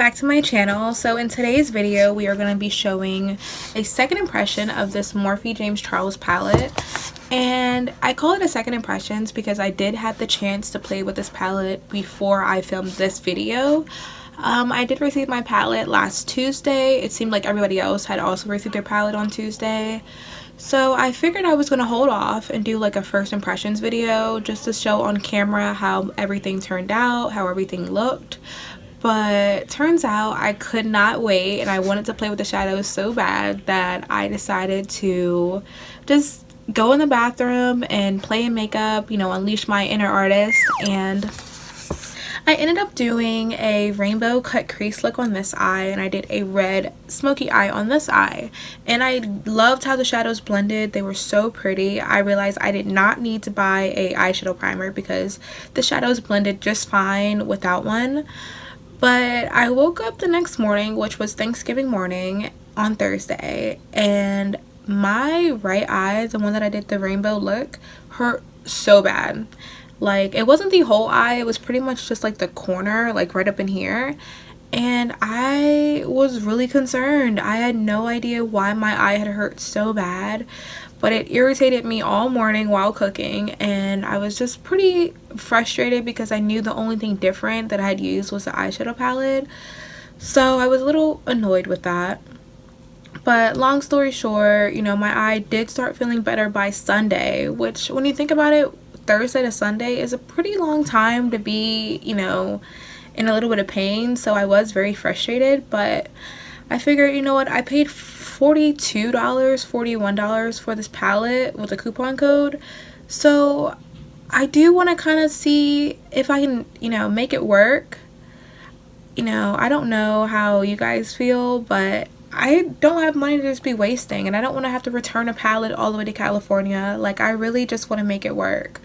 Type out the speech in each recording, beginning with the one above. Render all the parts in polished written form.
back to my channel. So in today's video we are going to be showing a second impression of this Morphe James Charles palette, and I call it a second impressions because I did have the chance to play with this palette before I filmed this video. I did receive my palette last Tuesday. It seemed like everybody else had also received their palette on Tuesday. So I figured I was going to hold off and do like a first impressions video just to show on camera how everything turned out, how everything looked. But turns out I could not wait and I wanted to play with the shadows so bad that I decided to just go in the bathroom and play in makeup, you know, unleash my inner artist. And I ended up doing a rainbow cut crease look on this eye, and I did a red smoky eye on this eye, and I loved how the shadows blended. They were so pretty. I realized I did not need to buy a eyeshadow primer because the shadows blended just fine without one. But I woke up the next morning, which was Thanksgiving morning on Thursday, and my right eye, the one that I did the rainbow look, hurt so bad. Like, it wasn't the whole eye, it was pretty much just like the corner, like right up in here. And I was really concerned. I had no idea why my eye had hurt so bad, but it irritated me all morning while cooking, and I was just pretty frustrated because I knew the only thing different that I had used was the eyeshadow palette. So I was a little annoyed with that. But long story short, you know, my eye did start feeling better by Sunday, which when you think about it, Thursday to Sunday is a pretty long time to be, you know, in a little bit of pain. So I was very frustrated, but I figured, you know what, I paid $42, $41 for this palette with a coupon code. So I do want to kind of see if I can, you know, make it work. You know, I don't know how you guys feel, but I don't have money to just be wasting, and I don't want to have to return a palette all the way to California. Like, I really just want to make it work.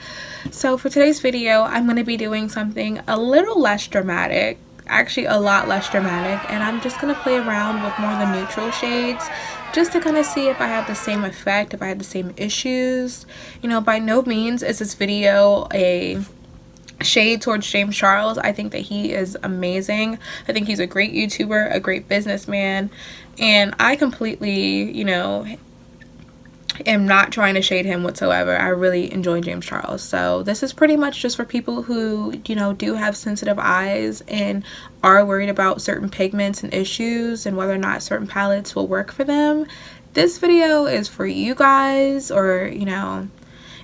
So for today's video, I'm going to be doing something a little less dramatic, actually a lot less dramatic, and I'm just going to play around with more of the neutral shades just to kind of see if I have the same effect, if I have the same issues. You know, by no means is this video a shade towards James Charles. I think that he is amazing. I think he's a great YouTuber, a great businessman, and I completely, you know, am not trying to shade him whatsoever. I really enjoy James Charles. So this is pretty much just for people who, you know, do have sensitive eyes and are worried about certain pigments and issues and whether or not certain palettes will work for them. This video is for you guys, or, you know,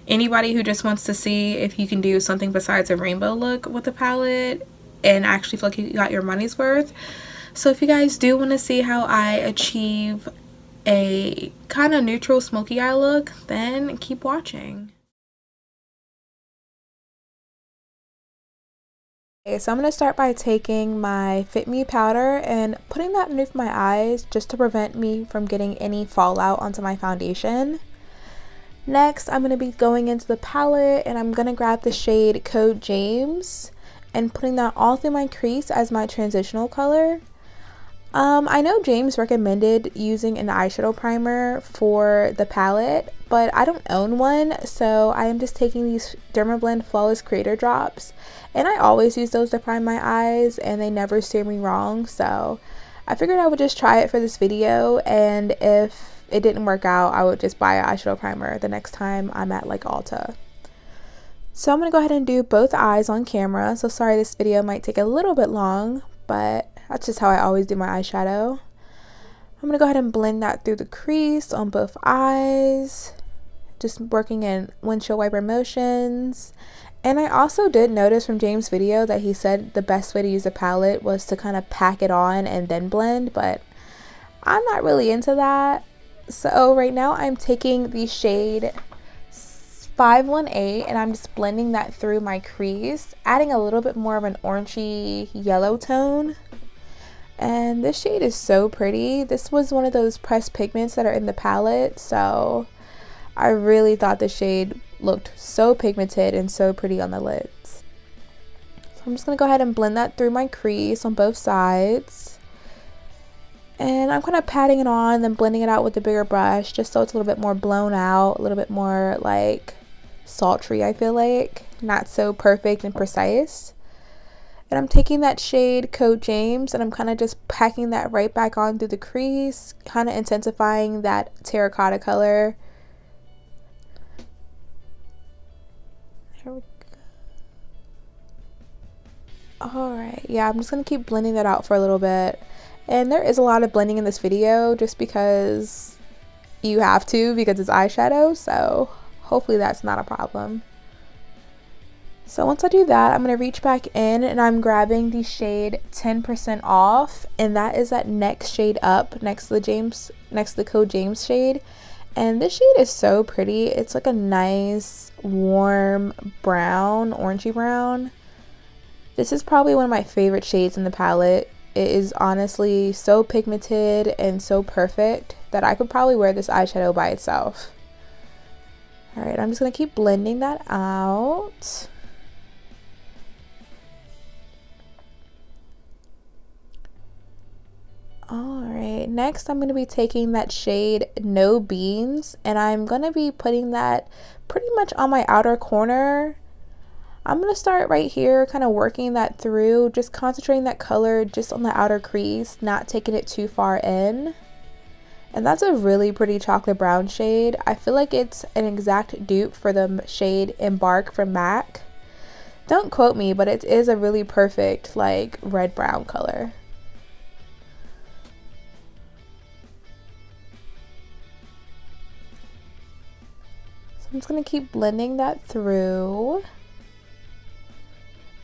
anybody who just wants to see if you can do something besides a rainbow look with a palette and actually feel like you got your money's worth. So if you guys do want to see how I achieve a kind of neutral smoky eye look, then keep watching. Okay, so I'm going to start by taking my Fit Me powder and putting that underneath my eyes just to prevent me from getting any fallout onto my foundation. Next, I'm going to be going into the palette, and I'm going to grab the shade Code James and putting that all through my crease as my transitional color. I know James recommended using an eyeshadow primer for the palette, but I don't own one, so I am just taking these Dermablend Flawless Creator Drops, and I always use those to prime my eyes, and they never steer me wrong, so I figured I would just try it for this video, and if it didn't work out, I would just buy an eyeshadow primer the next time I'm at like Ulta. So I'm going to go ahead and do both eyes on camera, so sorry this video might take a little bit long, but that's just how I always do my eyeshadow. I'm going to go ahead and blend that through the crease on both eyes, just working in windshield wiper motions. And I also did notice from James' video that he said the best way to use a palette was to kind of pack it on and then blend, but I'm not really into that. So right now I'm taking the shade 518 and I'm just blending that through my crease, adding a little bit more of an orangey yellow tone. And this shade is so pretty. This was one of those pressed pigments that are in the palette, so I really thought the shade looked so pigmented and so pretty on the lids. So I'm just going to go ahead and blend that through my crease on both sides. And I'm kind of patting it on, then blending it out with a bigger brush just so it's a little bit more blown out, a little bit more like sultry, I feel like. Not so perfect and precise. And I'm taking that shade Code James and I'm kind of just packing that right back on through the crease, kind of intensifying that terracotta color. There we go. Alright, yeah, I'm just going to keep blending that out for a little bit. And there is a lot of blending in this video just because you have to, because it's eyeshadow, so hopefully that's not a problem. So once I do that, I'm going to reach back in and I'm grabbing the shade 10% Off, and that is that next shade up next to the Code James shade. And this shade is so pretty. It's like a nice warm brown, orangey brown. This is probably one of my favorite shades in the palette. It is honestly so pigmented and so perfect that I could probably wear this eyeshadow by itself. Alright, I'm just going to keep blending that out. Alright, next I'm going to be taking that shade No Beans and I'm going to be putting that pretty much on my outer corner. I'm going to start right here, kind of working that through, just concentrating that color just on the outer crease, not taking it too far in. And that's a really pretty chocolate brown shade. I feel like it's an exact dupe for the shade Embark from MAC. Don't quote me, but it is a really perfect like red brown color. So I'm just going to keep blending that through.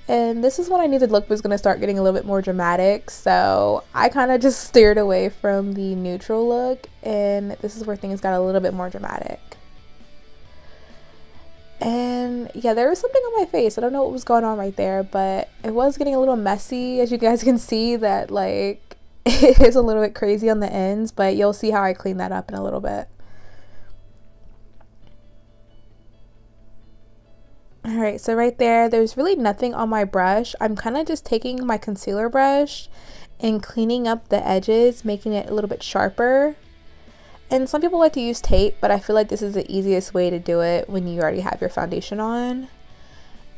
And this is when I knew the look was going to start getting a little bit more dramatic, so I kind of just steered away from the neutral look, and this is where things got a little bit more dramatic. And yeah, there was something on my face. I don't know what was going on right there, but it was getting a little messy. As you guys can see, that like it is a little bit crazy on the ends, but you'll see how I clean that up in a little bit. Alright, so right there's really nothing on my brush. I'm kind of just taking my concealer brush and cleaning up the edges, making it a little bit sharper. And some people like to use tape, but I feel like this is the easiest way to do it when you already have your foundation on.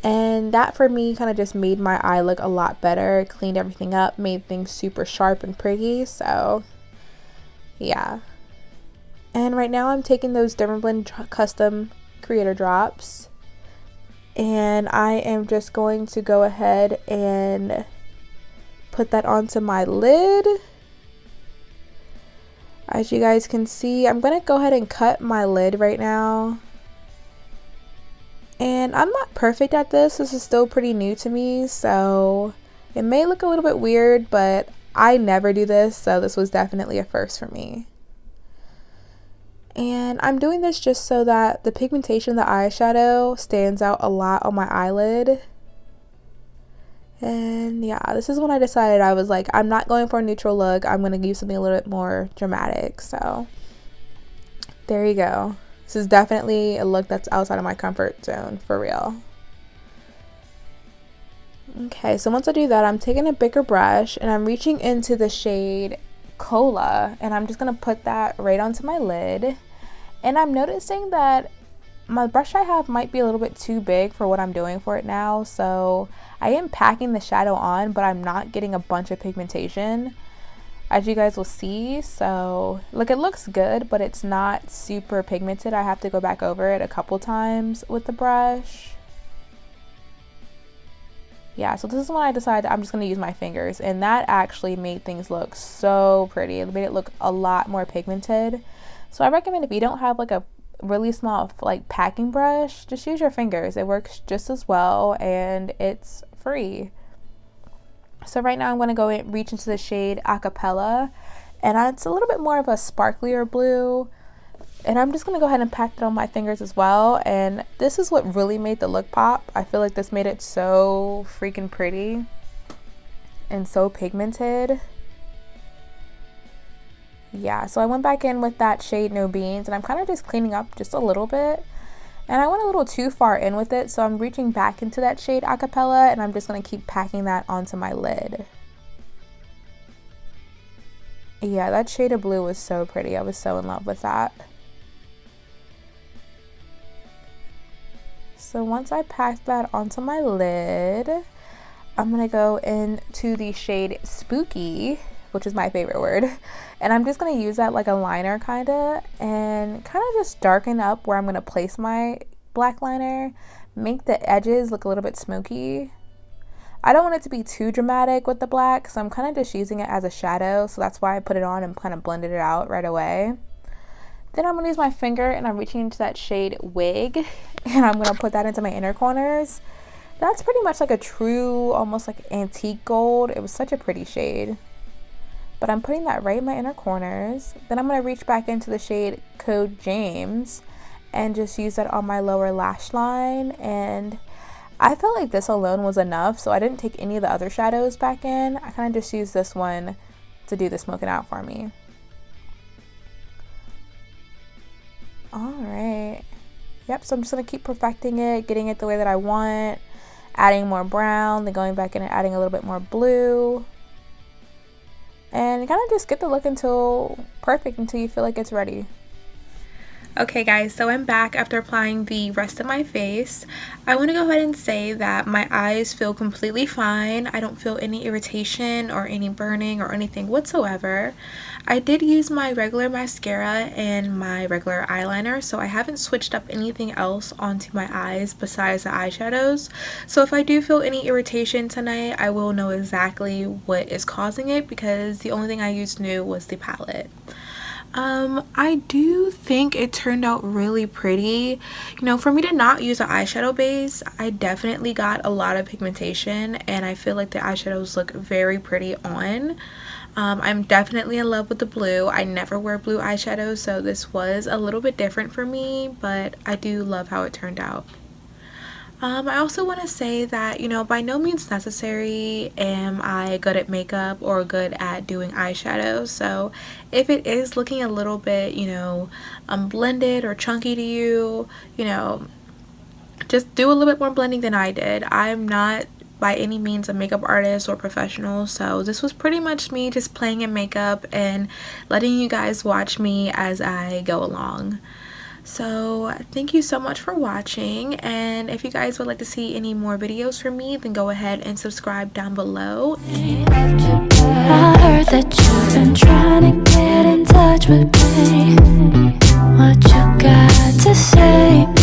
And that for me kind of just made my eye look a lot better, cleaned everything up, made things super sharp and pretty, so yeah. And right now I'm taking those Dermablend Custom Creator Drops. And I am just going to go ahead and put that onto my lid. As you guys can see, I'm going to go ahead and cut my lid right now. And I'm not perfect at this. This is still pretty new to me, so it may look a little bit weird, but I never do this, so this was definitely a first for me. And I'm doing this just so that the pigmentation of the eyeshadow stands out a lot on my eyelid. And yeah, this is when I decided I was like, I'm not going for a neutral look. I'm going to use something a little bit more dramatic. So there you go. This is definitely a look that's outside of my comfort zone, for real. Okay, so once I do that, I'm taking a bigger brush and I'm reaching into the shade Cola, and I'm just going to put that right onto my lid. And I'm noticing that my brush I have might be a little bit too big for what I'm doing for it now, so I am packing the shadow on, but I'm not getting a bunch of pigmentation, as you guys will see. So look, it looks good, but it's not super pigmented. I have to go back over it a couple times with the brush. Yeah, so this is when I decided I'm just going to use my fingers, and that actually made things look so pretty. It made it look a lot more pigmented. So I recommend if you don't have like a really small like packing brush, just use your fingers. It works just as well and it's free. So right now I'm going to go and reach into the shade Acapella, and it's a little bit more of a sparklier blue. And I'm just going to go ahead and pack it on my fingers as well. And this is what really made the look pop. I feel like this made it so freaking pretty and so pigmented. Yeah, so I went back in with that shade No Beans, and I'm kind of just cleaning up just a little bit. And I went a little too far in with it, so I'm reaching back into that shade Acapella, and I'm just going to keep packing that onto my lid. Yeah, that shade of blue was so pretty. I was so in love with that. So once I packed that onto my lid, I'm gonna go into the shade Spooky, which is my favorite word, and I'm just gonna use that like a liner kinda, and kind of just darken up where I'm gonna place my black liner, make the edges look a little bit smoky. I don't want it to be too dramatic with the black, so I'm kind of just using it as a shadow, so that's why I put it on and kind of blended it out right away. Then I'm gonna use my finger and I'm reaching into that shade Wig, and I'm gonna put that into my inner corners. That's pretty much like a true, almost like antique gold. It was such a pretty shade. But I'm putting that right in my inner corners. Then I'm going to reach back into the shade Code James and just use that on my lower lash line. And I felt like this alone was enough, so I didn't take any of the other shadows back in. I kind of just used this one to do the smoking out for me. Alright. Yep, so I'm just going to keep perfecting it, getting it the way that I want. Adding more brown, then going back in and adding a little bit more blue, and kind of just get the look until perfect, until you feel like it's ready. Okay guys, so I'm back after applying the rest of my face. I want to go ahead and say that my eyes feel completely fine. I don't feel any irritation or any burning or anything whatsoever. I did use my regular mascara and my regular eyeliner, so I haven't switched up anything else onto my eyes besides the eyeshadows. So if I do feel any irritation tonight, I will know exactly what is causing it, because the only thing I used new was the palette. I do think it turned out really pretty. You know, for me to not use an eyeshadow base, I definitely got a lot of pigmentation, and I feel like the eyeshadows look very pretty on. I'm definitely in love with the blue. I never wear blue eyeshadows, so this was a little bit different for me, but I do love how it turned out. I also want to say that, you know, by no means necessary am I good at makeup or good at doing eyeshadow. So if it is looking a little bit, you know, blended or chunky to you, you know, just do a little bit more blending than I did. I'm not by any means a makeup artist or professional, so this was pretty much me just playing in makeup and letting you guys watch me as I go along. So thank you so much for watching, and if you guys would like to see any more videos from me, then go ahead and subscribe down below. I heard that you've been trying to get in touch with me. What you got to say?